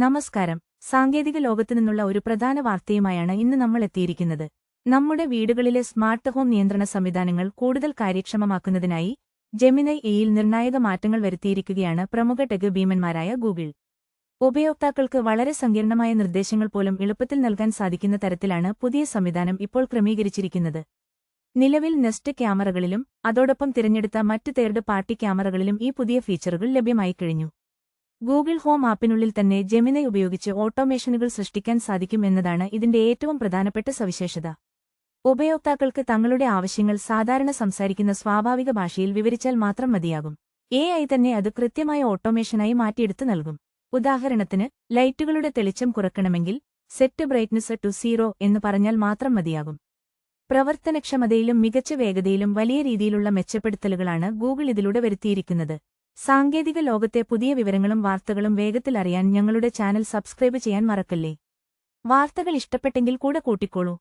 നമസ്കാരം. സാങ്കേതിക ലോകത്തുനിന്നുള്ള ഒരു പ്രധാന വാർത്തയുമായാണ് ഇന്ന് നമ്മൾ എത്തിയിരിക്കുന്നത്. നമ്മുടെ വീടുകളിലെ സ്മാർട്ട് ഹോം നിയന്ത്രണ സംവിധാനങ്ങൾ കൂടുതൽ കാര്യക്ഷമമാക്കുന്നതിനായി ജെമിനൈ എയിൽ നിർണായക മാറ്റങ്ങൾ വരുത്തിയിരിക്കുകയാണ് പ്രമുഖ ടെക് ഭീമന്മാരായ ഗൂഗിൾ. ഉപയോക്താക്കൾക്ക് വളരെ സങ്കീർണമായ നിർദ്ദേശങ്ങൾ പോലും എളുപ്പത്തിൽ നൽകാൻ സാധിക്കുന്ന തരത്തിലാണ് പുതിയ സംവിധാനം ഇപ്പോൾ ക്രമീകരിച്ചിരിക്കുന്നത്. നിലവിൽ നെസ്റ്റ് ക്യാമറകളിലും അതോടൊപ്പം തിരഞ്ഞെടുത്ത മറ്റ് തേർഡ് പാർട്ടി ക്യാമറകളിലും ഈ പുതിയ ഫീച്ചറുകൾ ലഭ്യമായി കഴിഞ്ഞു. ഗൂഗിൾ ഹോം ആപ്പിനുള്ളിൽ തന്നെ ജെമിനൈ ഉപയോഗിച്ച് ഓട്ടോമേഷനുകൾ സൃഷ്ടിക്കാൻ സാധിക്കും എന്നതാണ് ഇതിന്റെ ഏറ്റവും പ്രധാനപ്പെട്ട സവിശേഷത. ഉപയോക്താക്കൾക്ക് തങ്ങളുടെ ആവശ്യങ്ങൾ സാധാരണ സംസാരിക്കുന്ന സ്വാഭാവിക ഭാഷയിൽ വിവരിച്ചാൽ മാത്രം മതിയാകും. AI തന്നെ അത് കൃത്യമായ ഓട്ടോമേഷനായി മാറ്റിയെടുത്തു നൽകും. ഉദാഹരണത്തിന്, ലൈറ്റുകളുടെ തെളിച്ചം കുറയ്ക്കണമെങ്കിൽ സെറ്റ് ബ്രൈറ്റ്നസ് ടു 0 എന്ന് പറഞ്ഞാൽ മാത്രം മതിയാകും. പ്രവർത്തനക്ഷമതയിലും മികച്ച വേഗതയിലും വലിയ രീതിയിലുള്ള മെച്ചപ്പെടുത്തലുകളാണ് ഗൂഗിൾ ഇതിലൂടെ വരുത്തിയിരിക്കുന്നത്. സാങ്കേതിക ലോകത്തെ പുതിയ വിവരങ്ങളും വാർത്തകളും വേഗത്തിൽ അറിയാൻ ഞങ്ങളുടെ ചാനൽ സബ്സ്ക്രൈബ് ചെയ്യാൻ മറക്കല്ലേ. വാർത്തകൾ ഇഷ്ടപ്പെട്ടെങ്കിൽ കൂടെ കൂട്ടിക്കോളൂ.